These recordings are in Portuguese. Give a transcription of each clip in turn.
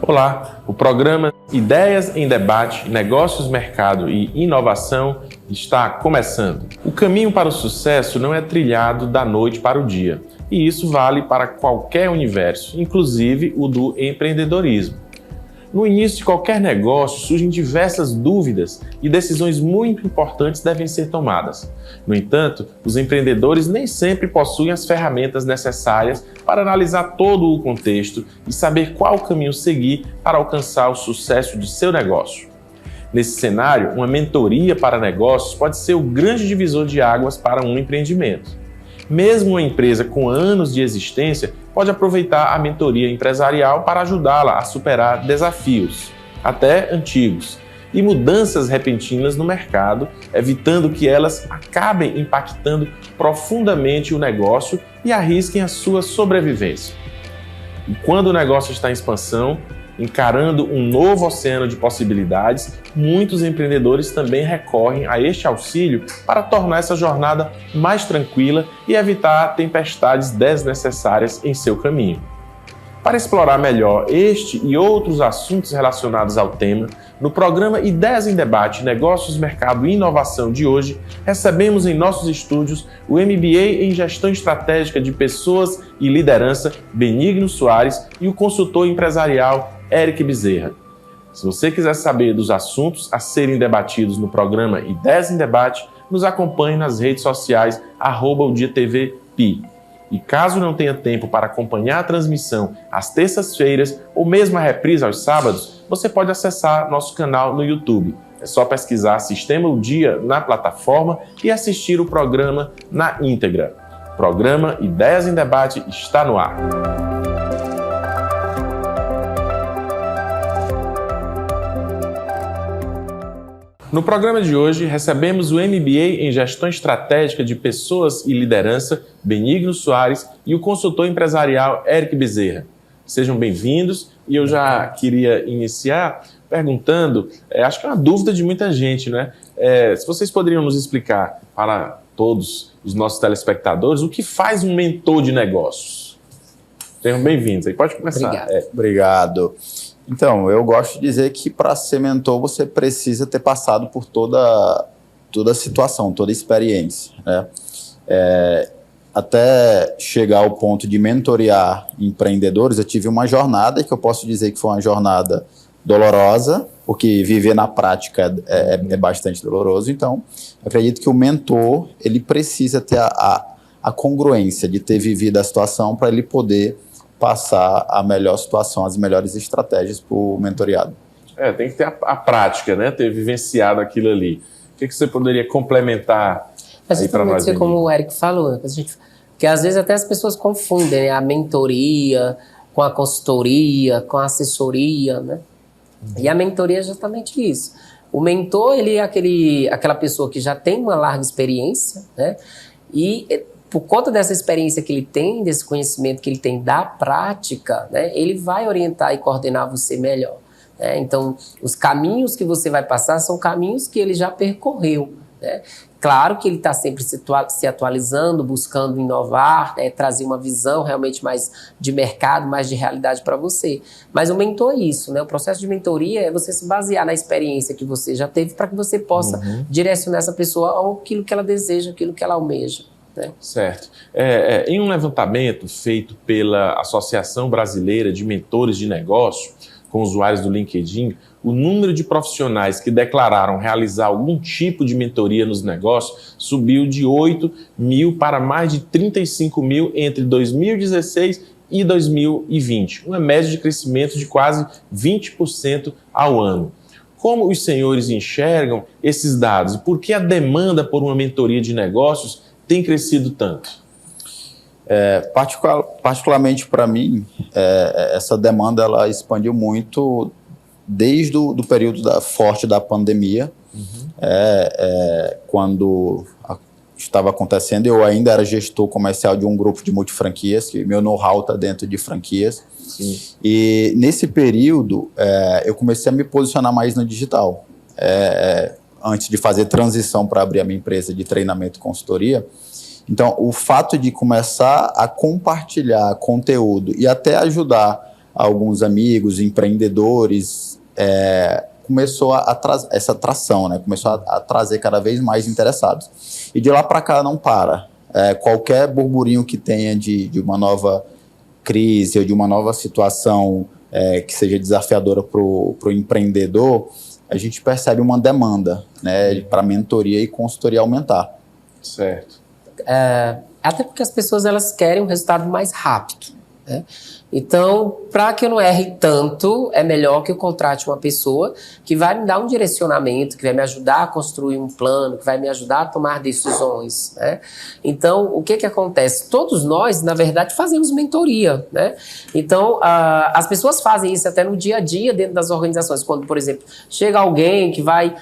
Olá, o programa Ideias em Debate, Negócios, Mercado e Inovação está começando. O caminho para o sucesso não é trilhado da noite para o dia, e isso vale para qualquer universo, inclusive o do empreendedorismo. No início de qualquer negócio surgem diversas dúvidas e decisões muito importantes devem ser tomadas. No entanto, os empreendedores nem sempre possuem as ferramentas necessárias para analisar todo o contexto e saber qual caminho seguir para alcançar o sucesso de seu negócio. Nesse cenário, uma mentoria para negócios pode ser o grande divisor de águas para um empreendimento. Mesmo uma empresa com anos de existência pode aproveitar a mentoria empresarial para ajudá-la a superar desafios, até antigos, e mudanças repentinas no mercado, evitando que elas acabem impactando profundamente o negócio e arrisquem a sua sobrevivência. E quando o negócio está em expansão, encarando um novo oceano de possibilidades, muitos empreendedores também recorrem a este auxílio para tornar essa jornada mais tranquila e evitar tempestades desnecessárias em seu caminho. Para explorar melhor este e outros assuntos relacionados ao tema, no programa Ideias em Debate, Negócios, Mercado e Inovação de hoje, recebemos em nossos estúdios o MBA em Gestão Estratégica de Pessoas e Liderança, Benigno Soares, e o consultor empresarial Eric Bezerra. Se você quiser saber dos assuntos a serem debatidos no programa Ideias em Debate, nos acompanhe nas redes sociais @odiatvpi. E caso não tenha tempo para acompanhar a transmissão às terças-feiras ou mesmo a reprise aos sábados, você pode acessar nosso canal no YouTube. É só pesquisar Sistema O Dia na plataforma e assistir o programa na íntegra. O programa Ideias em Debate está no ar. No programa de hoje, recebemos o MBA em Gestão Estratégica de Pessoas e Liderança, Benigno Soares, e o consultor empresarial Eric Bezerra. Sejam bem-vindos, e eu já queria iniciar perguntando, acho que é uma dúvida de muita gente, né? Se vocês poderiam nos explicar para todos os nossos telespectadores o que faz um mentor de negócios. Sejam bem-vindos, aí pode começar. Obrigado. Então, eu gosto de dizer que para ser mentor você precisa ter passado por toda a situação, toda a experiência, né? Até chegar ao ponto de mentorear empreendedores, eu tive uma jornada que eu posso dizer que foi uma jornada dolorosa, porque viver na prática é bastante doloroso. Então, eu acredito que o mentor ele precisa ter a congruência de ter vivido a situação para ele poder passar a melhor situação, as melhores estratégias para o mentoreado. Tem que ter a prática, né? Ter vivenciado aquilo ali. O que você poderia complementar aí para nós? Como o Eric falou, né? Porque às vezes até as pessoas confundem, né? A mentoria com a consultoria, com a assessoria, né? E a mentoria é justamente isso. O mentor, ele é aquela pessoa que já tem uma larga experiência, né? E por conta dessa experiência que ele tem, desse conhecimento que ele tem da prática, né, ele vai orientar e coordenar você melhor, né? Então, os caminhos que você vai passar são caminhos que ele já percorreu, né? Claro que ele está sempre se atualizando, buscando inovar, né, trazer uma visão realmente mais de mercado, mais de realidade para você. Mas o mentor é isso, né? O processo de mentoria é você se basear na experiência que você já teve para que você possa direcionar essa pessoa àquilo que ela deseja, aquilo que ela almeja. Certo. Em um levantamento feito pela Associação Brasileira de Mentores de Negócio, com usuários do LinkedIn, o número de profissionais que declararam realizar algum tipo de mentoria nos negócios subiu de 8 mil para mais de 35 mil entre 2016 e 2020, uma média de crescimento de quase 20% ao ano. Como os senhores enxergam esses dados e por que a demanda por uma mentoria de negócios tem crescido tanto? Particularmente para mim, essa demanda ela expandiu muito desde o período forte da pandemia, quando estava acontecendo. Eu ainda era gestor comercial de um grupo de multifranquias, que meu know-how está dentro de franquias. Sim. E nesse período, eu comecei a me posicionar mais no digital. Antes de fazer transição para abrir a minha empresa de treinamento e consultoria. Então, o fato de começar a compartilhar conteúdo e até ajudar alguns amigos, empreendedores, começou essa atração, né? Começou a trazer cada vez mais interessados. E de lá para cá não para. Qualquer burburinho que tenha de uma nova crise ou de uma nova situação que seja desafiadora para o empreendedor, a gente percebe uma demanda, né, para mentoria e consultoria aumentar. Certo. Até porque as pessoas elas querem um resultado mais rápido, né? Então, para que eu não erre tanto, é melhor que eu contrate uma pessoa que vai me dar um direcionamento, que vai me ajudar a construir um plano, que vai me ajudar a tomar decisões, né? Então, o que acontece? Todos nós, na verdade, fazemos mentoria, né? Então, as pessoas fazem isso até no dia a dia dentro das organizações. Quando, por exemplo, chega alguém que vai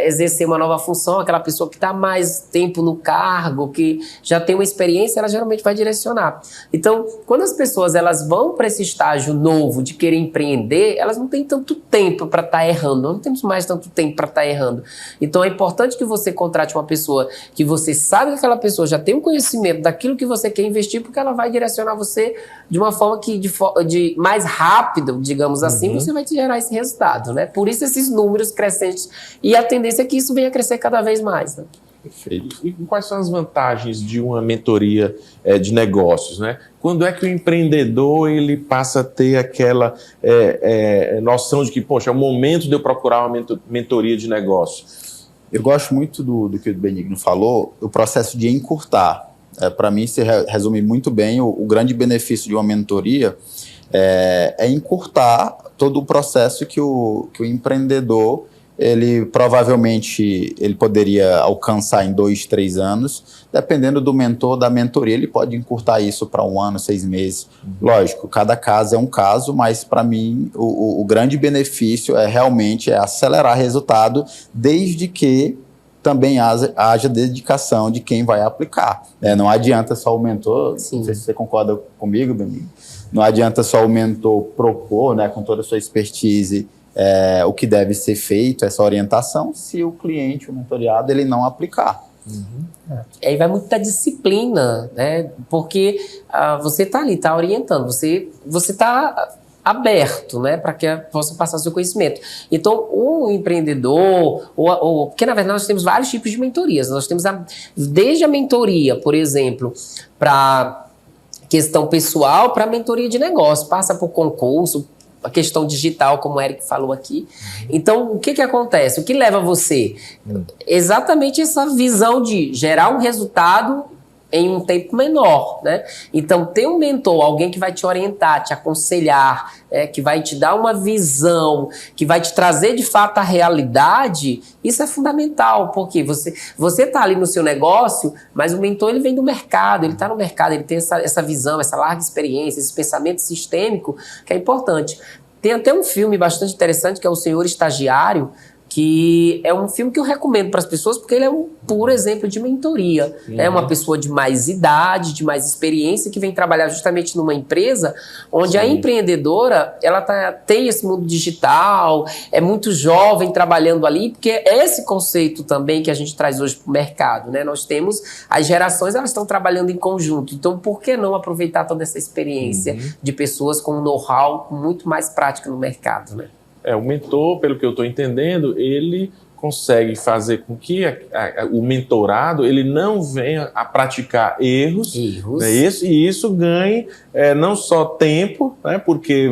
exercer uma nova função, aquela pessoa que está mais tempo no cargo, que já tem uma experiência, ela geralmente vai direcionar. Então, quando as pessoas elas vão para esse estágio novo de querer empreender, elas não têm tanto tempo para estar errando, não temos mais tanto tempo para estar errando. Então é importante que você contrate uma pessoa que você sabe que aquela pessoa já tem um conhecimento daquilo que você quer investir, porque ela vai direcionar você de uma forma que de mais rápido, digamos assim, você vai te gerar esse resultado, né? Por isso esses números crescentes, e a tendência é que isso venha a crescer cada vez mais, né? Perfeito. E quais são as vantagens de uma mentoria de negócios, né? Quando é que o empreendedor ele passa a ter aquela noção de que, poxa, é o momento de eu procurar uma mentoria de negócios? Eu gosto muito do que o Benigno falou, o processo de encurtar. Para mim, se resume muito bem o grande benefício de uma mentoria é encurtar todo o processo que o empreendedor ele provavelmente poderia alcançar em 2, 3 anos, dependendo do mentor, da mentoria, ele pode encurtar isso para 1 ano, 6 meses. Lógico, cada caso é um caso, mas para mim o grande benefício realmente acelerar resultado, desde que também haja dedicação de quem vai aplicar. Não adianta só o mentor, Sim. Não sei se você concorda comigo, Benigno, não adianta só o mentor propor, né, com toda a sua expertise, o que deve ser feito, essa orientação, se o cliente, o mentoriado, ele não aplicar. Aí vai muito da disciplina, né? Porque você está ali, está orientando, você está aberto, né, para que possa passar seu conhecimento. Então, o empreendedor, porque na verdade nós temos vários tipos de mentorias. Nós temos desde a mentoria, por exemplo, para questão pessoal, para mentoria de negócio, passa por concurso, a questão digital, como o Eric falou aqui. Então, o que acontece? O que leva você? Exatamente essa visão de gerar um resultado em um tempo menor, né? Então, ter um mentor, alguém que vai te orientar, te aconselhar, que vai te dar uma visão, que vai te trazer de fato a realidade, isso é fundamental, porque você tá ali no seu negócio, mas o mentor ele vem do mercado, ele está no mercado, ele tem essa visão, essa larga experiência, esse pensamento sistêmico, que é importante. Tem até um filme bastante interessante, que é O Senhor Estagiário, que é um filme que eu recomendo para as pessoas, porque ele é um puro exemplo de mentoria. É uma pessoa de mais idade, de mais experiência, que vem trabalhar justamente numa empresa onde a empreendedora ela tem esse mundo digital, é muito jovem trabalhando ali, porque é esse conceito também que a gente traz hoje para o mercado, né? Nós temos as gerações, elas estão trabalhando em conjunto, então por que não aproveitar toda essa experiência de pessoas com know-how, com muito mais prática no mercado, né? O mentor, pelo que eu estou entendendo, ele consegue fazer com que o mentorado ele não venha a praticar erros. Né, e isso ganhe não só tempo, né, porque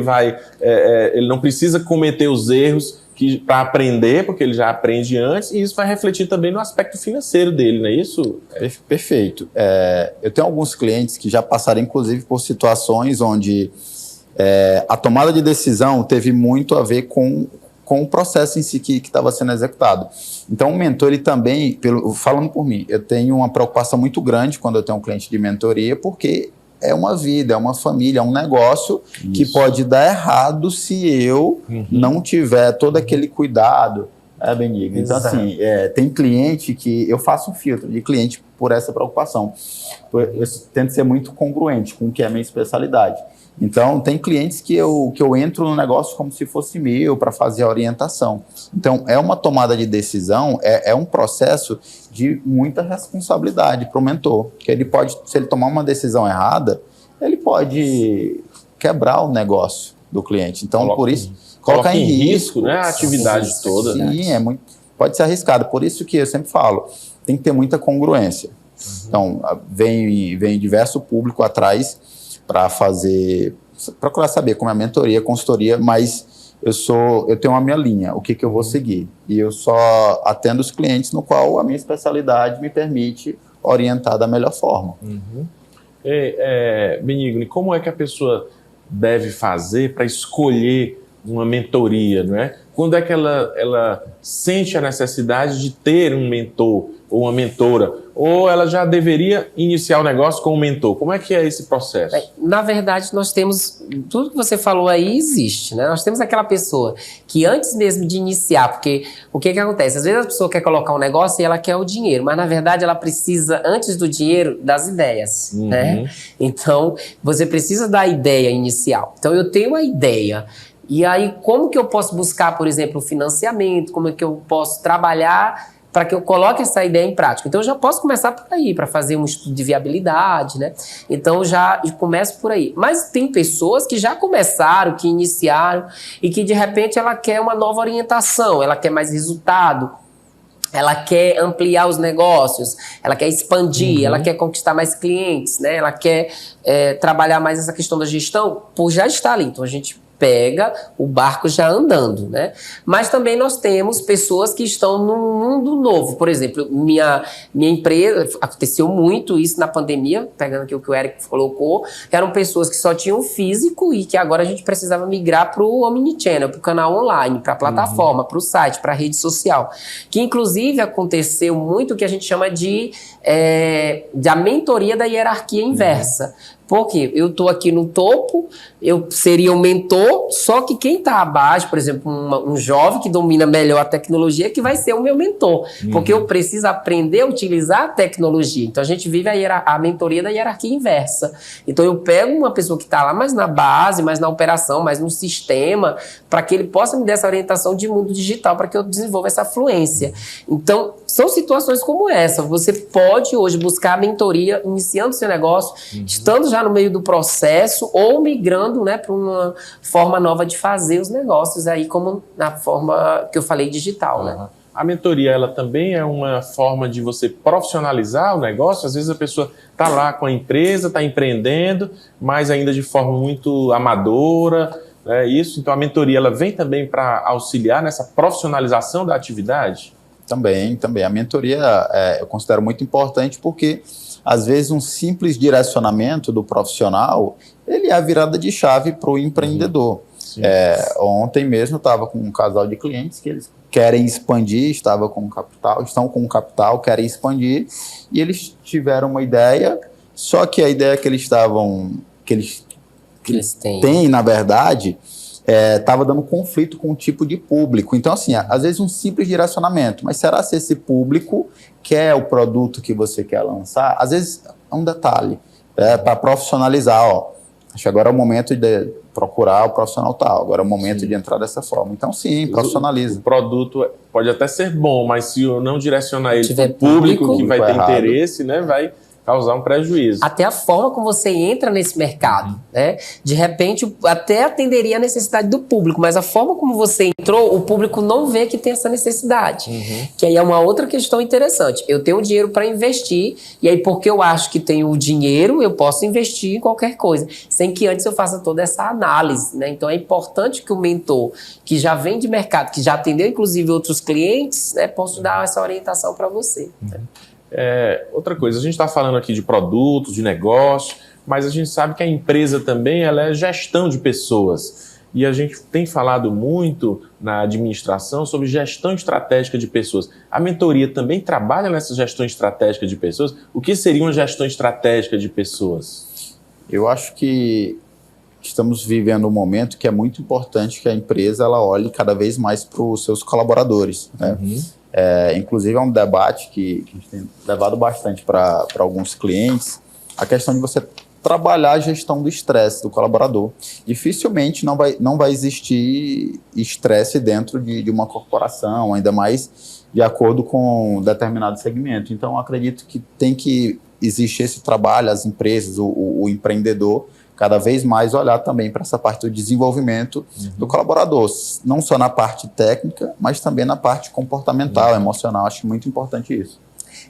ele não precisa cometer os erros para aprender, porque ele já aprende antes, e isso vai refletir também no aspecto financeiro dele, não é isso? Perfeito. Eu tenho alguns clientes que já passaram, inclusive, por situações onde a tomada de decisão teve muito a ver com o processo em si que estava sendo executado. Então, o mentor, ele também, falando por mim, eu tenho uma preocupação muito grande quando eu tenho um cliente de mentoria, porque é uma vida, é uma família, é um negócio que pode dar errado se eu não tiver todo aquele cuidado, Benigno. Então, assim, tem cliente que eu faço um filtro de cliente por essa preocupação. Eu tento ser muito congruente com o que é a minha especialidade. Então, tem clientes que eu entro no negócio como se fosse meu para fazer a orientação. Então, é uma tomada de decisão, é um processo de muita responsabilidade para o mentor. Que ele pode, se ele tomar uma decisão errada, ele pode quebrar o negócio. do cliente. Então, Coloca, por isso, coloca em risco, né, a atividade toda. Sim, pode ser arriscado. Por isso que eu sempre falo, tem que ter muita congruência. Então, vem diverso público atrás para procurar saber como é a mentoria, a consultoria, mas eu tenho a minha linha, o que eu vou seguir. E eu só atendo os clientes no qual a minha especialidade me permite orientar da melhor forma. Benigni, como é que a pessoa deve fazer para escolher uma mentoria, não é? Quando é que ela sente a necessidade de ter um mentor ou uma mentora? Ou ela já deveria iniciar o negócio com um mentor? Como é que é esse processo? Na verdade, nós temos... Tudo que você falou aí existe, né? Nós temos aquela pessoa que antes mesmo de iniciar, porque o que acontece? Às vezes a pessoa quer colocar um negócio e ela quer o dinheiro, mas na verdade ela precisa, antes do dinheiro, das ideias, né? Então, você precisa da ideia inicial. Então, eu tenho a ideia. E aí, como que eu posso buscar, por exemplo, o financiamento? Como é que eu posso trabalhar para que eu coloque essa ideia em prática? Então, eu já posso começar por aí, para fazer um estudo de viabilidade, né? Então, já começo por aí. Mas tem pessoas que já começaram, que iniciaram, e que, de repente, ela quer uma nova orientação, ela quer mais resultado, ela quer ampliar os negócios, ela quer expandir, ela quer conquistar mais clientes, né? Ela quer trabalhar mais essa questão da gestão, por já estar ali. Então, a gente pega o barco já andando, né? Mas também nós temos pessoas que estão num mundo novo. Por exemplo, minha empresa, aconteceu muito isso na pandemia, pegando aqui o que o Eric colocou, eram pessoas que só tinham físico e que agora a gente precisava migrar para o omnichannel, para o canal online, para a plataforma, para o site, para a rede social. Que inclusive aconteceu muito o que a gente chama de a mentoria da hierarquia inversa. Porque eu estou aqui no topo, eu seria um mentor, só que quem está abaixo, por exemplo, um jovem que domina melhor a tecnologia, que vai ser o meu mentor. Porque eu preciso aprender a utilizar a tecnologia. Então, a gente vive a mentoria da hierarquia inversa. Então, eu pego uma pessoa que está lá mais na base, mais na operação, mais no sistema, para que ele possa me dar essa orientação de mundo digital, para que eu desenvolva essa fluência. Então, são situações como essa. Você pode hoje buscar a mentoria, iniciando seu negócio, estando já no meio do processo ou migrando, né, para uma forma nova de fazer os negócios, aí como na forma que eu falei, digital. Né? A mentoria, ela também é uma forma de você profissionalizar o negócio? Às vezes a pessoa está lá com a empresa, está empreendendo, mas ainda de forma muito amadora, isso. Então a mentoria, ela vem também para auxiliar nessa profissionalização da atividade? Também. A mentoria eu considero muito importante porque às vezes um simples direcionamento do profissional, ele é a virada de chave para o empreendedor. Ontem mesmo eu estava com um casal de clientes que eles querem expandir, estão com capital, querem expandir, e eles tiveram uma ideia, só que a ideia que eles têm, na verdade, estava dando conflito com o tipo de público. Então, assim, às vezes um simples direcionamento, mas será se esse público quer o produto que você quer lançar? Às vezes é um detalhe, para profissionalizar, acho que agora é o momento de procurar o profissional tal, agora é o momento de entrar dessa forma. Então, sim, profissionaliza. O produto pode até ser bom, mas se eu não direcionar ele para o público que vai ter interesse, né, vai causar um prejuízo. Até a forma como você entra nesse mercado, né? De repente, até atenderia a necessidade do público, mas a forma como você entrou, o público não vê que tem essa necessidade. Que aí é uma outra questão interessante. Eu tenho dinheiro para investir, e aí porque eu acho que tenho o dinheiro, eu posso investir em qualquer coisa, sem que antes eu faça toda essa análise, né? Então é importante que o mentor, que já vem de mercado, que já atendeu inclusive outros clientes, né, possa dar essa orientação para você. Né? Outra coisa, a gente está falando aqui de produtos, de negócio, mas a gente sabe que a empresa também ela é gestão de pessoas. E a gente tem falado muito na administração sobre gestão estratégica de pessoas. A mentoria também trabalha nessa gestão estratégica de pessoas? O que seria uma gestão estratégica de pessoas? Eu acho que estamos vivendo um momento que é muito importante que a empresa ela olhe cada vez mais para os seus colaboradores, né? Inclusive é um debate que a gente tem levado bastante para alguns clientes, a questão de você trabalhar a gestão do estresse do colaborador. Dificilmente não vai existir estresse dentro de uma corporação, ainda mais de acordo com um determinado segmento. Então, eu acredito que tem que existir esse trabalho, as empresas, o empreendedor, cada vez mais olhar também para essa parte do desenvolvimento do colaborador, não só na parte técnica, mas também na parte comportamental, emocional. Acho muito importante isso.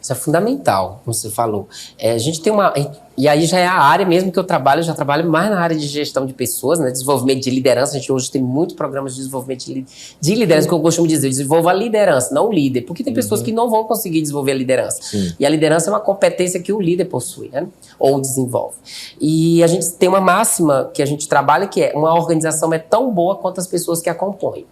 Isso é fundamental, como você falou. A gente tem uma... E aí já é a área mesmo que eu já trabalho mais na área de gestão de pessoas, né? Desenvolvimento de liderança. A gente hoje tem muitos programas de desenvolvimento de liderança, que eu costumo dizer, desenvolva a liderança, não o líder. Porque tem pessoas que não vão conseguir desenvolver a liderança. Sim. E a liderança é uma competência que o líder possui, né? Ou desenvolve. E a gente tem uma máxima que a gente trabalha, que é uma organização é tão boa quanto as pessoas que a compõem.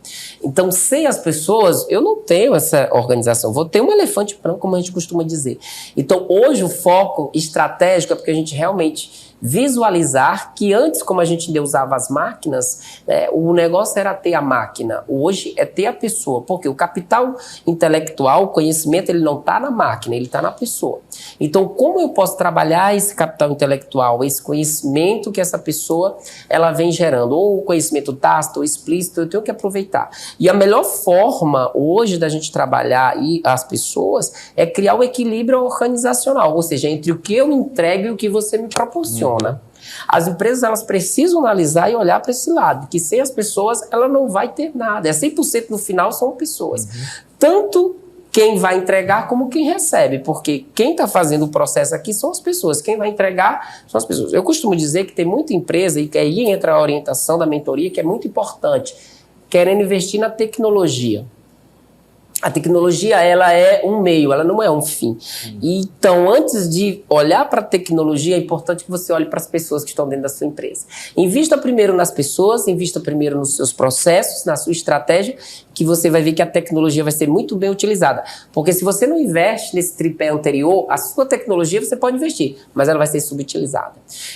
Então, sem as pessoas, eu não tenho essa organização. Vou ter um elefante branco, como a gente costuma dizer. Então, hoje o foco estratégico é porque a gente realmente visualizar que antes, como a gente ainda usava as máquinas, o negócio era ter a máquina. Hoje é ter a pessoa, porque o capital intelectual, o conhecimento, ele não está na máquina, ele está na pessoa. Então, como eu posso trabalhar esse capital intelectual, esse conhecimento que essa pessoa ela vem gerando, ou o conhecimento tácito ou explícito, eu tenho que aproveitar. E a melhor forma hoje da gente trabalhar as pessoas é criar o equilíbrio organizacional, ou seja, entre o que eu entrego e o que você me proporciona. As empresas elas precisam analisar e olhar para esse lado, que sem as pessoas ela não vai ter nada. 100% no final são pessoas. Tanto quem vai entregar como quem recebe, porque quem está fazendo o processo aqui são as pessoas, quem vai entregar são as pessoas. Eu costumo dizer que tem muita empresa, e que aí entra a orientação da mentoria, que é muito importante, querendo investir na tecnologia. A tecnologia, ela é um meio, ela não é um fim. Então, antes de olhar para a tecnologia, é importante que você olhe para as pessoas que estão dentro da sua empresa. Invista primeiro nas pessoas, invista primeiro nos seus processos, na sua estratégia, que você vai ver que a tecnologia vai ser muito bem utilizada. Porque se você não investe nesse tripé anterior, a sua tecnologia você pode investir, mas ela vai ser subutilizada.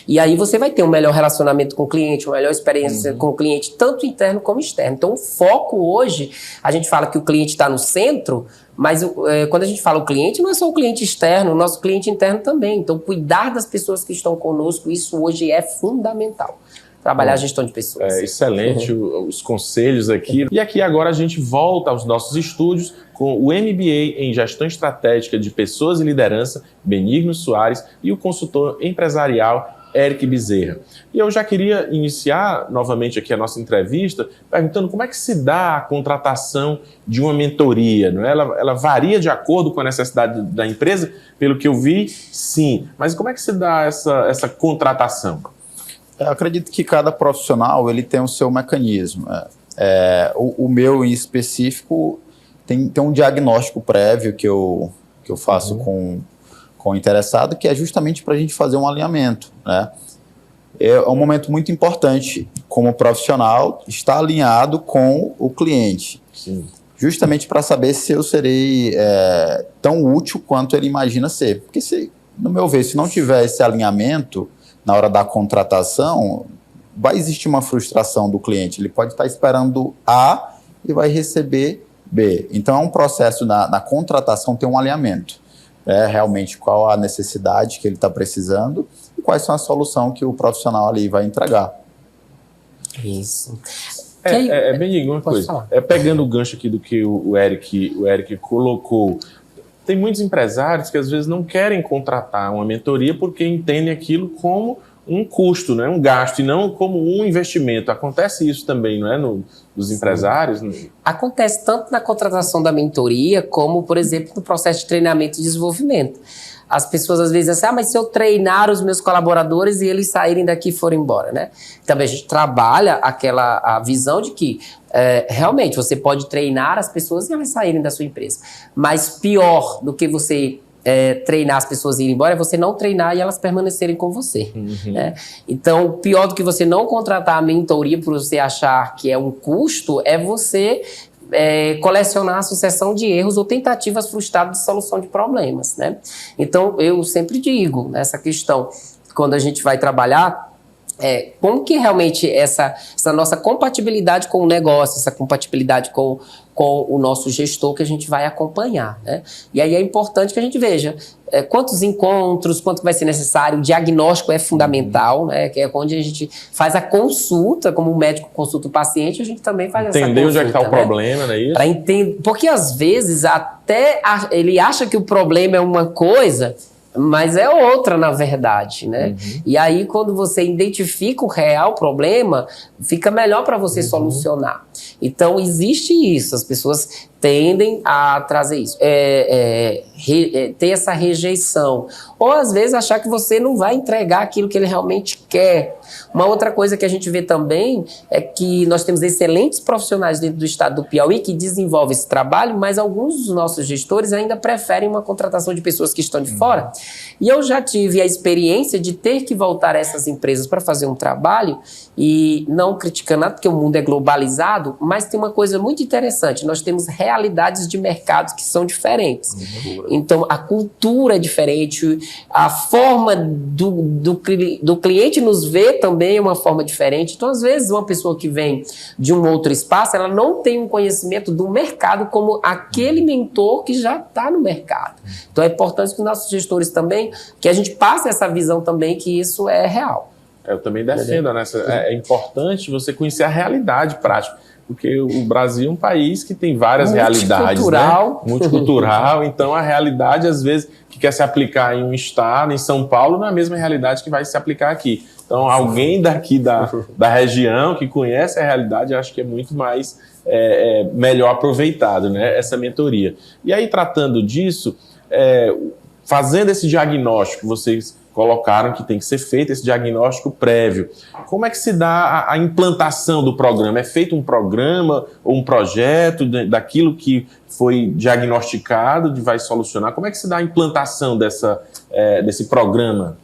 E aí você vai ter um melhor relacionamento com o cliente, uma melhor experiência com o cliente, tanto interno como externo. Então, o foco hoje, a gente fala que o cliente está no centro, mas quando a gente fala o cliente, não é só o cliente externo, o nosso cliente interno também. Então, cuidar das pessoas que estão conosco, isso hoje é fundamental. Trabalhar a gestão de pessoas. Excelente os conselhos aqui. E aqui agora a gente volta aos nossos estúdios com o MBA em Gestão Estratégica de Pessoas e Liderança, Benigno Soares, e o consultor empresarial Eric Bezerra. E eu já queria iniciar novamente aqui a nossa entrevista perguntando como é que se dá a contratação de uma mentoria, não é? Ela varia de acordo com a necessidade da empresa? Pelo que eu vi, sim. Mas como é que se dá essa contratação? Eu acredito que cada profissional ele tem o seu mecanismo. O meu, em específico, tem um diagnóstico prévio que eu faço com o interessado, que é justamente para a gente fazer um alinhamento, né? É um momento muito importante, como profissional, estar alinhado com o cliente. Sim. Justamente para saber se eu serei tão útil quanto ele imagina ser. Porque, no meu ver, se não tiver esse alinhamento na hora da contratação, vai existir uma frustração do cliente. Ele pode estar esperando A e vai receber B. Então, é um processo na contratação ter um alinhamento. Realmente qual a necessidade que ele está precisando e quais são a solução que o profissional ali vai entregar. Isso. Benigno, uma coisa. Pegando o gancho aqui do que o Eric colocou, tem muitos empresários que às vezes não querem contratar uma mentoria porque entendem aquilo como um custo, né? Um gasto, e não como um investimento. Acontece isso também, não é? Dos empresários? Acontece tanto na contratação da mentoria, como, por exemplo, no processo de treinamento e desenvolvimento. As pessoas às vezes dizem assim, mas se eu treinar os meus colaboradores e eles saírem daqui e forem embora, né? Também a gente trabalha a visão de que realmente você pode treinar as pessoas e elas saírem da sua empresa. Mas pior do que você treinar as pessoas e ir embora é você não treinar e elas permanecerem com você. Né? Então, pior do que você não contratar a mentoria por você achar que é um custo, é você colecionar a sucessão de erros ou tentativas frustradas de solução de problemas. Né? Então, eu sempre digo nessa questão, quando a gente vai trabalhar, como que realmente essa nossa compatibilidade com o negócio, essa compatibilidade com o nosso gestor que a gente vai acompanhar, né? E aí é importante que a gente veja quantos encontros, quanto vai ser necessário, o diagnóstico é fundamental, né? Que é onde a gente faz a consulta, como o médico consulta o paciente, a gente também faz essa consulta. Entender onde é que está o problema, não é isso? Pra entender, porque às vezes até ele acha que o problema é uma coisa mas é outra, na verdade, né? Uhum. E aí, quando você identifica o real problema, fica melhor para você solucionar. Então, existe isso, as pessoas tendem a trazer isso, ter essa rejeição, ou às vezes achar que você não vai entregar aquilo que ele realmente quer. Uma outra coisa que a gente vê também é que nós temos excelentes profissionais dentro do estado do Piauí que desenvolvem esse trabalho, mas alguns dos nossos gestores ainda preferem uma contratação de pessoas que estão de fora. E eu já tive a experiência de ter que voltar a essas empresas para fazer um trabalho, e não criticando nada, porque o mundo é globalizado, mas tem uma coisa muito interessante, nós temos realidades de mercados que são diferentes. Então, a cultura é diferente, a forma do cliente nos ver também é uma forma diferente. Então, às vezes, uma pessoa que vem de um outro espaço, ela não tem um conhecimento do mercado como aquele mentor que já está no mercado. Então, é importante que os nossos gestores também, que a gente passe essa visão também, que isso é real. Eu também defendo, né? É importante você conhecer a realidade prática, porque o Brasil é um país que tem várias realidades, né? Multicultural, então a realidade, às vezes, que quer se aplicar em um estado, em São Paulo, não é a mesma realidade que vai se aplicar aqui. Então, alguém daqui da região que conhece a realidade, acho que é muito mais melhor aproveitado, né? Essa mentoria. E aí, tratando disso, fazendo esse diagnóstico, vocês colocaram que tem que ser feito esse diagnóstico prévio. Como é que se dá a implantação do programa? É feito um programa ou um projeto daquilo que foi diagnosticado, vai solucionar? Como é que se dá a implantação desse programa?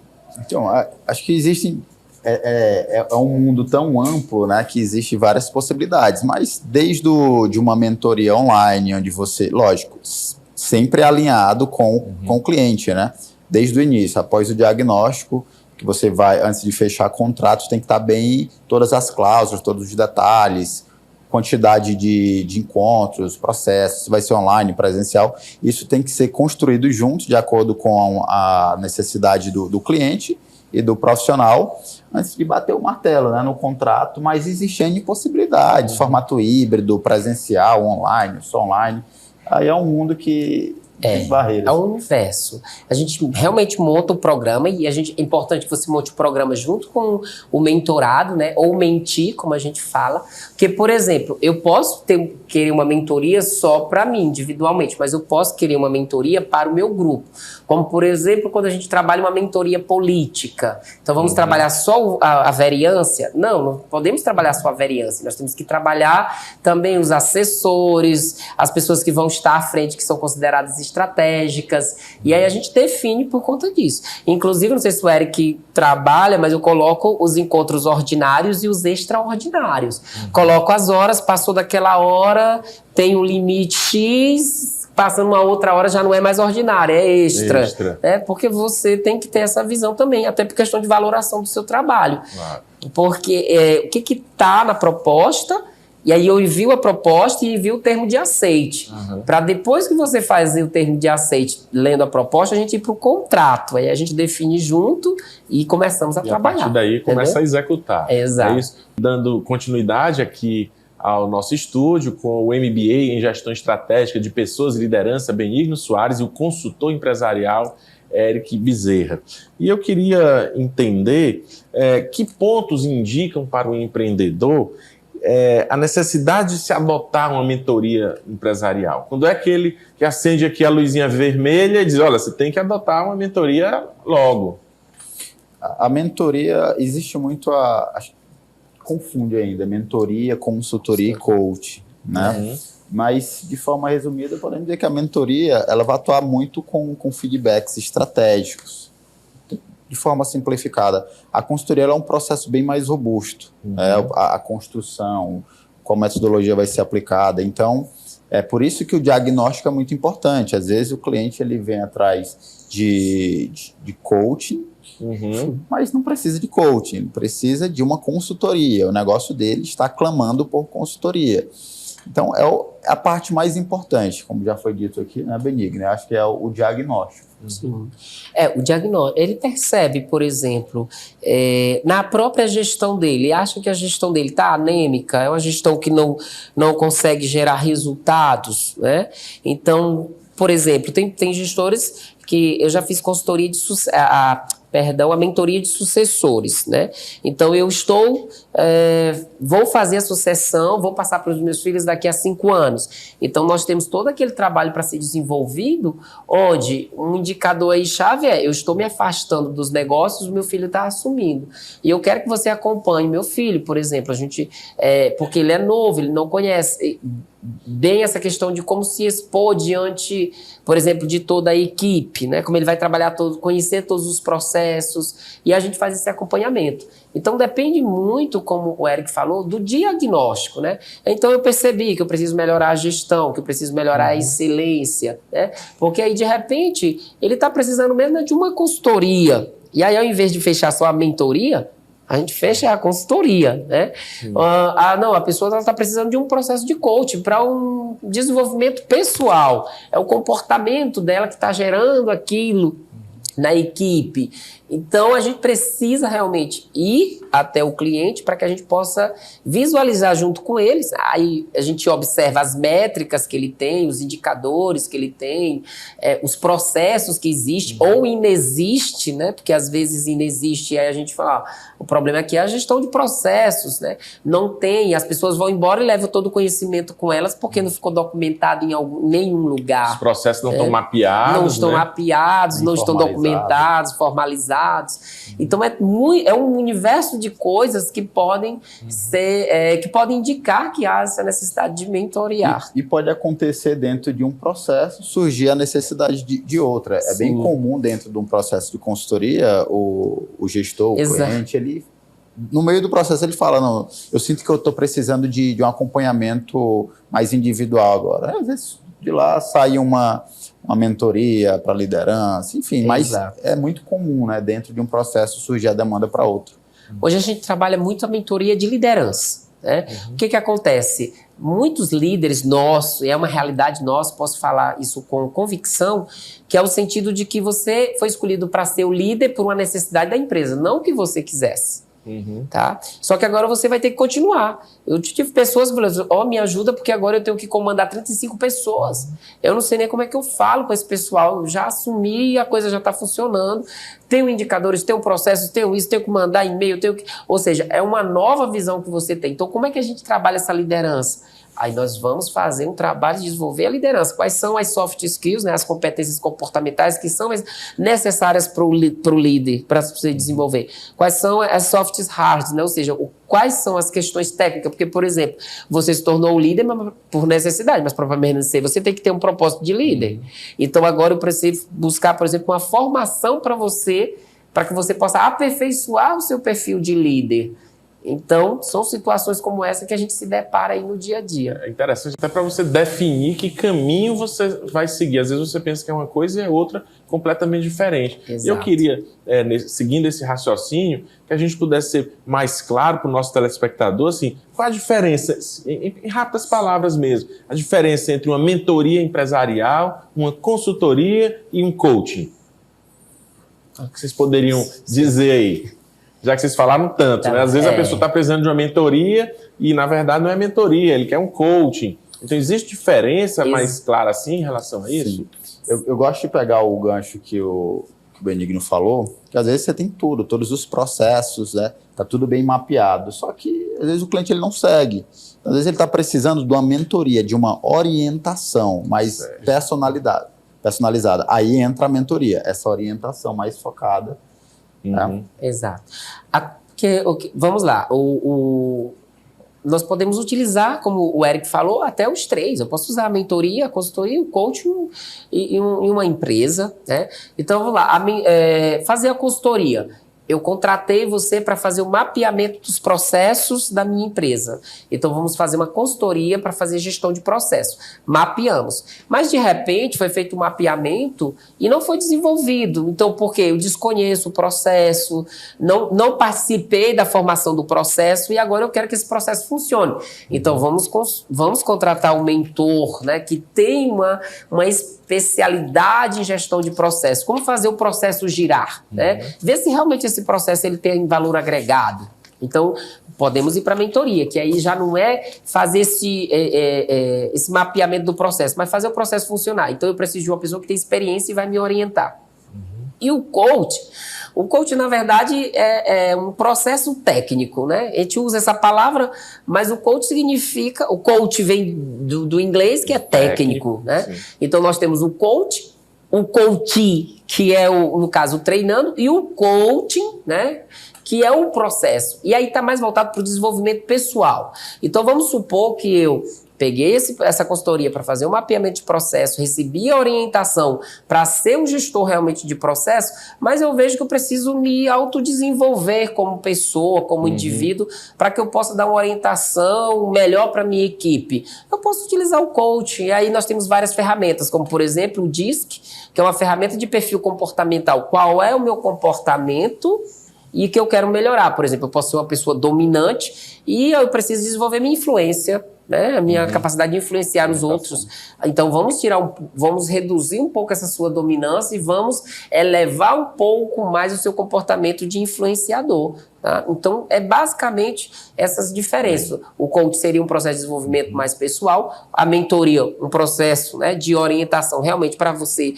Então, acho que existem... É um mundo tão amplo, né, que existe várias possibilidades, mas desde de uma mentoria online, onde você, lógico, sempre alinhado com o cliente, né? Desde o início, após o diagnóstico, que você vai, antes de fechar contratos, tem que estar bem todas as cláusulas, todos os detalhes, quantidade de encontros, processos, se vai ser online, presencial. Isso tem que ser construído junto, de acordo com a necessidade do cliente e do profissional, antes de bater o martelo, né, no contrato, mas existem possibilidades, formato híbrido, presencial, online, só online. Aí é um mundo que tem barreiras. É um universo. A gente realmente monta o programa e é importante que você monte o programa junto com o mentorado, né? Ou mentir, como a gente fala. Porque, por exemplo, eu posso querer uma mentoria só para mim, individualmente, mas eu posso querer uma mentoria para o meu grupo. Como, por exemplo, quando a gente trabalha uma mentoria política. Então, vamos trabalhar só a variância? Não podemos trabalhar só a variância. Nós temos que trabalhar também os assessores, as pessoas que vão estar à frente, que são consideradas estratégicas. E aí a gente define por conta disso. Inclusive, não sei se o Eric trabalha, mas eu coloco os encontros ordinários e os extraordinários. Coloco as horas, passou daquela hora, tem um limite X... Passando uma outra hora já não é mais ordinária, é extra. Porque você tem que ter essa visão também, até por questão de valoração do seu trabalho. Claro. Porque o que está na proposta, e aí eu envio a proposta e envio o termo de aceite. Para depois que você fazer o termo de aceite, lendo a proposta, a gente ir para o contrato. Aí a gente define junto e começamos a trabalhar. A partir daí começa a executar. Exato. É isso. Dando continuidade aqui ao nosso estúdio, com o MBA em Gestão Estratégica de Pessoas e Liderança, Benigno Soares, e o consultor empresarial, Eric Bezerra. E eu queria entender que pontos indicam para o empreendedor a necessidade de se adotar uma mentoria empresarial. Quando é aquele que acende aqui a luzinha vermelha e diz, olha, você tem que adotar uma mentoria logo. A mentoria, existe muito confunde ainda mentoria, consultoria e coach, né? Mas, de forma resumida, podemos dizer que a mentoria ela vai atuar muito com feedbacks estratégicos. De forma simplificada, a consultoria ela é um processo bem mais robusto. A construção, como a metodologia vai ser aplicada. Então, é por isso que o diagnóstico é muito importante. Às vezes, o cliente ele vem atrás de coaching, mas não precisa de coaching, ele precisa de uma consultoria. O negócio dele está clamando por consultoria. Então, é a parte mais importante, como já foi dito aqui, né, Benigno? Eu acho que é o diagnóstico. Sim. O diagnóstico, ele percebe, por exemplo, na própria gestão dele, acha que a gestão dele está anêmica, é uma gestão que não consegue gerar resultados, né? Então, por exemplo, tem gestores que eu já fiz consultoria de a mentoria de sucessores, né? Então eu vou fazer a sucessão, vou passar para os meus filhos daqui a 5 anos. Então nós temos todo aquele trabalho para ser desenvolvido, onde um indicador aí chave eu estou me afastando dos negócios, o meu filho está assumindo. E eu quero que você acompanhe meu filho, por exemplo, porque ele é novo, ele não conhece bem essa questão de como se expor diante, por exemplo, de toda a equipe, né? Como ele vai trabalhar conhecer todos os processos, e a gente faz esse acompanhamento. Então depende muito, como o Eric falou, do diagnóstico, né? Então eu percebi que eu preciso melhorar a gestão, que eu preciso melhorar a excelência, né? Porque aí de repente ele está precisando mesmo de uma consultoria, e aí ao invés de fechar só a mentoria, a gente fecha a consultoria, né? Não, a pessoa está precisando de um processo de coaching para um desenvolvimento pessoal. É o comportamento dela que está gerando aquilo na equipe. Então, a gente precisa realmente ir até o cliente para que a gente possa visualizar junto com eles. Aí a gente observa as métricas que ele tem, os indicadores que ele tem, os processos que existem ou inexiste, né? Porque às vezes inexiste e aí a gente fala, o problema aqui é a gestão de processos, né? Não tem, as pessoas vão embora e levam todo o conhecimento com elas porque não ficou documentado em nenhum lugar. Os processos não estão mapeados, não estão mapeados, não estão documentados, formalizados. Então é um universo de coisas que podem que podem indicar que há essa necessidade de mentorear. E pode acontecer dentro de um processo, surgir a necessidade de outra. É bem comum dentro de um processo de consultoria, o gestor, o cliente, ele, no meio do processo ele fala, não, eu sinto que eu estou precisando de um acompanhamento mais individual agora. Às vezes de lá sai uma mentoria para liderança, enfim, mas é muito comum, né, dentro de um processo surgir a demanda para outro. Hoje a gente trabalha muito a mentoria de liderança, né? O que acontece? Muitos líderes nossos, e é uma realidade nossa, posso falar isso com convicção, que é o sentido de que você foi escolhido para ser o líder por uma necessidade da empresa, não o que você quisesse. Tá? Só que agora você vai ter que continuar. Eu tive pessoas falando, me ajuda porque agora eu tenho que comandar 35 pessoas. Eu não sei nem como é que eu falo com esse pessoal. Eu já assumi e a coisa já está funcionando. Tenho indicadores, tenho processos, tenho isso, tenho que mandar e-mail, Ou seja, é uma nova visão que você tem. Então, como é que a gente trabalha essa liderança? Aí nós vamos fazer um trabalho de desenvolver a liderança. Quais são as soft skills, né, as competências comportamentais que são necessárias para o líder, para você desenvolver? Quais são as soft hard, né? Ou seja, quais são as questões técnicas? Porque, por exemplo, você se tornou o líder por necessidade, mas para permanecer você tem que ter um propósito de líder. Então agora eu preciso buscar, por exemplo, uma formação para que você possa aperfeiçoar o seu perfil de líder. Então, são situações como essa que a gente se depara aí no dia a dia. É interessante até para você definir que caminho você vai seguir. Às vezes você pensa que é uma coisa e é outra completamente diferente. Exato. Eu queria, seguindo esse raciocínio, que a gente pudesse ser mais claro para o nosso telespectador, assim, qual a diferença, em rápidas palavras mesmo, a diferença entre uma mentoria empresarial, uma consultoria e um coaching? O que vocês poderiam dizer aí? Já que vocês falaram tanto, né? Às vezes a pessoa está precisando de uma mentoria e, na verdade, não é mentoria, ele quer um coaching. Então, existe diferença mais clara assim em relação a isso? Sim. Eu gosto de pegar o gancho que o Benigno falou, que às vezes você tem tudo, todos os processos, né? Tá tudo bem mapeado, só que às vezes o cliente ele não segue. Às vezes ele está precisando de uma mentoria, de uma orientação mais personalizada. Aí entra a mentoria, essa orientação mais focada. Exato. Vamos lá, nós podemos utilizar, como o Eric falou, até os 3. Eu posso usar a mentoria, a consultoria, o coaching em uma empresa, né? Então, vamos lá, fazer a consultoria. Eu contratei você para fazer o mapeamento dos processos da minha empresa. Então, vamos fazer uma consultoria para fazer gestão de processo. Mapeamos. Mas, de repente, foi feito um mapeamento e não foi desenvolvido. Então, por quê? Eu desconheço o processo, não participei da formação do processo e agora eu quero que esse processo funcione. Então, vamos contratar um mentor, né, que tem uma especialidade em gestão de processo. Como fazer o processo girar, né? Ver se realmente esse processo ele tem valor agregado. Então, podemos ir para a mentoria, que aí já não é fazer esse mapeamento do processo, mas fazer o processo funcionar. Então, eu preciso de uma pessoa que tem experiência e vai me orientar. E o coach, na verdade, é um processo técnico, né? A gente usa essa palavra, mas o coach significa... O coach vem do inglês, que é técnico, né? Sim. Então, nós temos o coach, o coachee, que é, no caso, treinando, e o coaching, né? Que é um processo. E aí está mais voltado para o desenvolvimento pessoal. Então, vamos supor que eu peguei essa consultoria para fazer um mapeamento de processo, recebi a orientação para ser um gestor realmente de processo, mas eu vejo que eu preciso me autodesenvolver como pessoa, como indivíduo, para que eu possa dar uma orientação melhor para a minha equipe. Eu posso utilizar o coach, e aí nós temos várias ferramentas, como por exemplo o DISC, que é uma ferramenta de perfil comportamental. Qual é o meu comportamento e que eu quero melhorar? Por exemplo, eu posso ser uma pessoa dominante e eu preciso desenvolver minha influência, né? A minha capacidade de influenciar os outros. Então vamos reduzir um pouco essa sua dominância e vamos elevar um pouco mais o seu comportamento de influenciador. Tá? Então é basicamente essas diferenças. O coach seria um processo de desenvolvimento mais pessoal, a mentoria um processo, né, de orientação realmente para você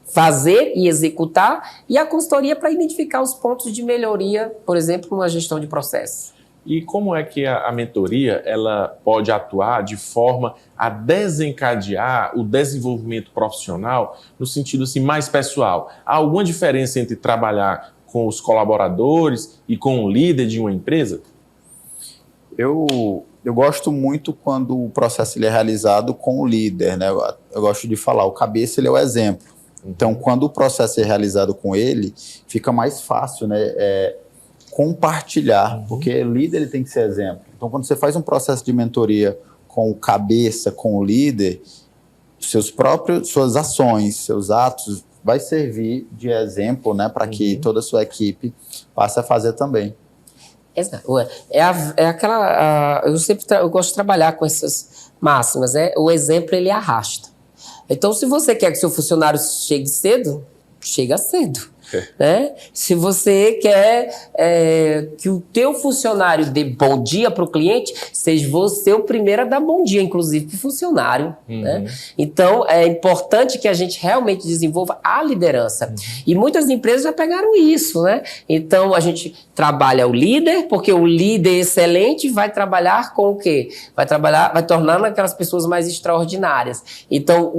fazer e executar, e a consultoria para identificar os pontos de melhoria, por exemplo, numa gestão de processo. E como é que a mentoria ela pode atuar de forma a desencadear o desenvolvimento profissional no sentido assim, mais pessoal? Há alguma diferença entre trabalhar com os colaboradores e com o líder de uma empresa? Eu gosto muito quando o processo ele é realizado com o líder, né? Eu gosto de falar, o cabeça ele é o exemplo. Então, quando o processo é realizado com ele, fica mais fácil, né? Compartilhar, porque o líder ele tem que ser exemplo. Então, quando você faz um processo de mentoria com o cabeça, com o líder, suas ações, seus atos, vai servir de exemplo, né? Para que toda a sua equipe passe a fazer também. Exato. Eu gosto de trabalhar com essas máximas, né? O exemplo, ele arrasta. Então, se você quer que seu funcionário chegue cedo, chega cedo. Né? Se você quer que o teu funcionário dê bom dia para o cliente, seja você o primeiro a dar bom dia, inclusive para o funcionário. Né? Então, é importante que a gente realmente desenvolva a liderança. E muitas empresas já pegaram isso. Né? Então, a gente trabalha o líder, porque o líder excelente vai trabalhar com o quê? Vai tornando aquelas pessoas mais extraordinárias. Então,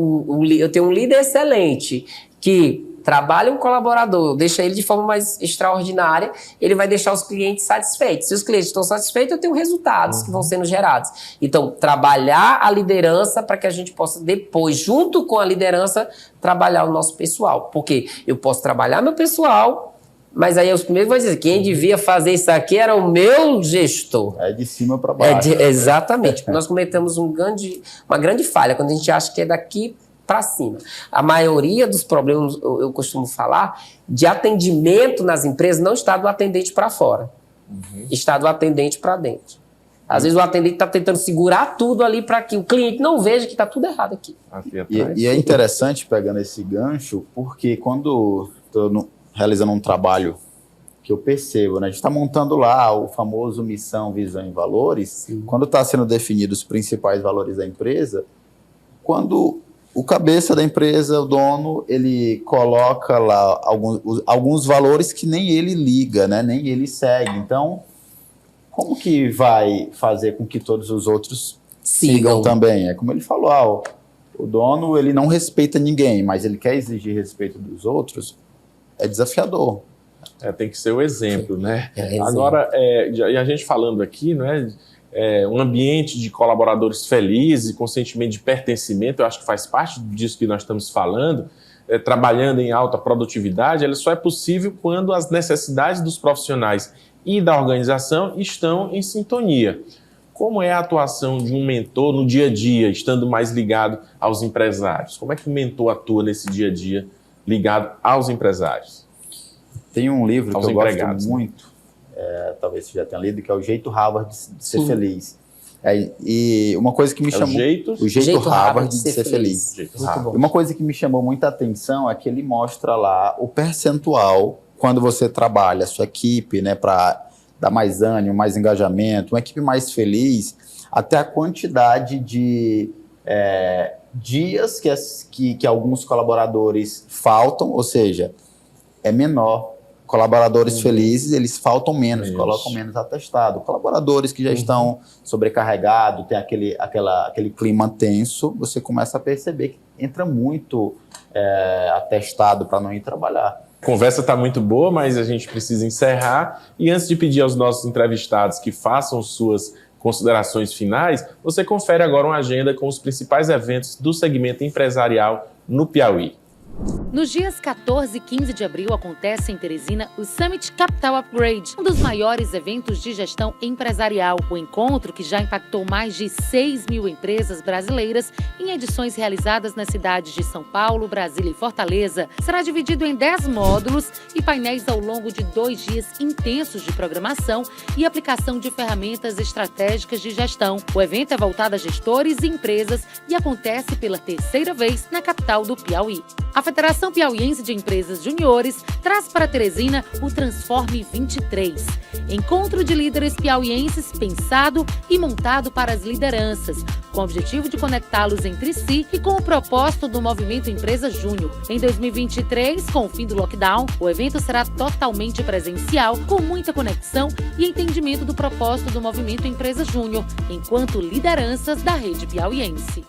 eu tenho um líder excelente que trabalha um colaborador, deixa ele de forma mais extraordinária, ele vai deixar os clientes satisfeitos. Se os clientes estão satisfeitos, eu tenho resultados que vão sendo gerados. Então, trabalhar a liderança para que a gente possa depois, junto com a liderança, trabalhar o nosso pessoal. Porque eu posso trabalhar meu pessoal, mas aí os primeiros vão dizer, quem devia fazer isso aqui era o meu gestor. É de cima para baixo. Exatamente. Nós cometemos uma grande falha quando a gente acha que é daqui para cima. A maioria dos problemas, eu costumo falar, de atendimento nas empresas não está do atendente para fora, está do atendente para dentro. Às vezes o atendente está tentando segurar tudo ali para que o cliente não veja que está tudo errado aqui. E é interessante, pegando esse gancho, porque quando estou realizando um trabalho que eu percebo, né? A gente está montando lá o famoso missão, visão e valores. Sim. Quando está sendo definidos os principais valores da empresa, quando o cabeça da empresa, o dono, ele coloca lá alguns valores que nem ele liga, né? Nem ele segue. Então, como que vai fazer com que todos os outros sigam também? É como ele falou, o dono ele não respeita ninguém, mas ele quer exigir respeito dos outros, é desafiador. Tem que ser o exemplo, né? Agora, e a gente falando aqui, né? Um ambiente de colaboradores felizes, com sentimento de pertencimento, eu acho que faz parte disso que nós estamos falando, trabalhando em alta produtividade, ela só é possível quando as necessidades dos profissionais e da organização estão em sintonia. Como é a atuação de um mentor no dia a dia, estando mais ligado aos empresários? Como é que o mentor atua nesse dia a dia ligado aos empresários? Tem um livro que eu gosto muito, talvez você já tenha lido, que é O Jeito Harvard de Ser Feliz. E uma coisa que me chamou... O Jeito Harvard de Ser Feliz. Uma coisa que me chamou muita atenção é que ele mostra lá o percentual, quando você trabalha a sua equipe, né, para dá mais ânimo, mais engajamento, uma equipe mais feliz, até a quantidade de dias que alguns colaboradores faltam, ou seja, é menor. Colaboradores felizes, eles faltam menos, colocam menos atestado. Colaboradores que já estão sobrecarregados, tem aquele clima tenso, você começa a perceber que entra muito atestado para não ir trabalhar. A conversa está muito boa, mas a gente precisa encerrar. E antes de pedir aos nossos entrevistados que façam suas considerações finais, você confere agora uma agenda com os principais eventos do segmento empresarial no Piauí. Nos dias 14 e 15 de abril acontece em Teresina o Summit Capital Upgrade, um dos maiores eventos de gestão empresarial. O encontro, que já impactou mais de 6.000 empresas brasileiras em edições realizadas nas cidades de São Paulo, Brasília e Fortaleza, será dividido em 10 módulos e painéis ao longo de 2 dias intensos de programação e aplicação de ferramentas estratégicas de gestão. O evento é voltado a gestores e empresas e acontece pela 3ª vez na capital do Piauí. A Federação Piauiense de Empresas Juniores traz para Teresina o Transforme 23, encontro de líderes piauienses pensado e montado para as lideranças, com o objetivo de conectá-los entre si e com o propósito do Movimento Empresa Júnior. Em 2023, com o fim do lockdown, o evento será totalmente presencial, com muita conexão e entendimento do propósito do Movimento Empresa Júnior, enquanto lideranças da rede piauiense.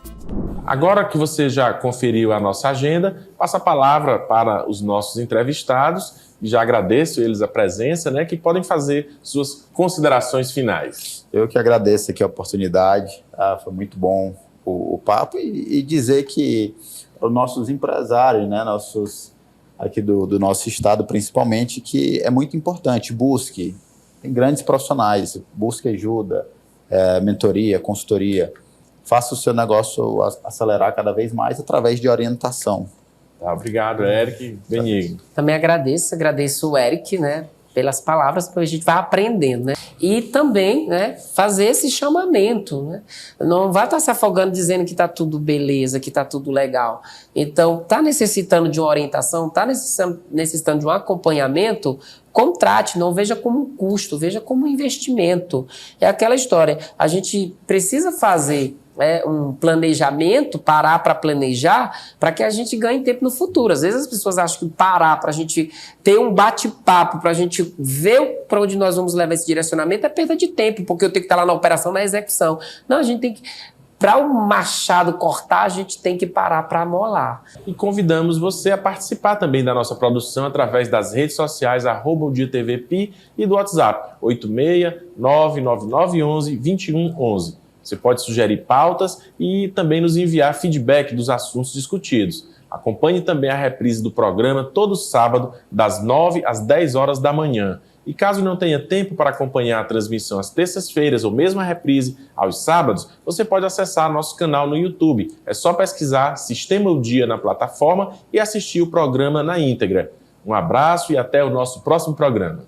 Agora que você já conferiu a nossa agenda, passo a palavra para os nossos entrevistados e já agradeço eles a presença, que podem fazer suas considerações finais. Eu que agradeço aqui a oportunidade, foi muito bom o papo e dizer que os nossos empresários, nossos aqui do nosso estado principalmente, que é muito importante, busque, tem grandes profissionais, busque ajuda, mentoria, consultoria, faça o seu negócio acelerar cada vez mais através de orientação. Tá, obrigado, Eric. Benigno. Também agradeço o Eric, pelas palavras, porque a gente vai aprendendo, E também, fazer esse chamamento, Não vai estar se afogando dizendo que está tudo beleza, que está tudo legal. Então, está necessitando de uma orientação, está necessitando de um acompanhamento, contrate, não veja como um custo, veja como um investimento. É aquela história, a gente precisa fazer um planejamento, parar para planejar, para que a gente ganhe tempo no futuro. Às vezes as pessoas acham que parar para a gente ter um bate-papo, para a gente ver para onde nós vamos levar esse direcionamento é perda de tempo, porque eu tenho que estar lá na operação, na execução. Não, a gente tem que... Para o machado cortar, a gente tem que parar para amolar. E convidamos você a participar também da nossa produção através das redes sociais @ODiaTVPi e do WhatsApp 86-99911-2111. Você pode sugerir pautas e também nos enviar feedback dos assuntos discutidos. Acompanhe também a reprise do programa todo sábado, das 9 às 10 horas da manhã. E caso não tenha tempo para acompanhar a transmissão às terças-feiras ou mesmo a reprise aos sábados, você pode acessar nosso canal no YouTube. É só pesquisar Sistema O Dia na plataforma e assistir o programa na íntegra. Um abraço e até o nosso próximo programa.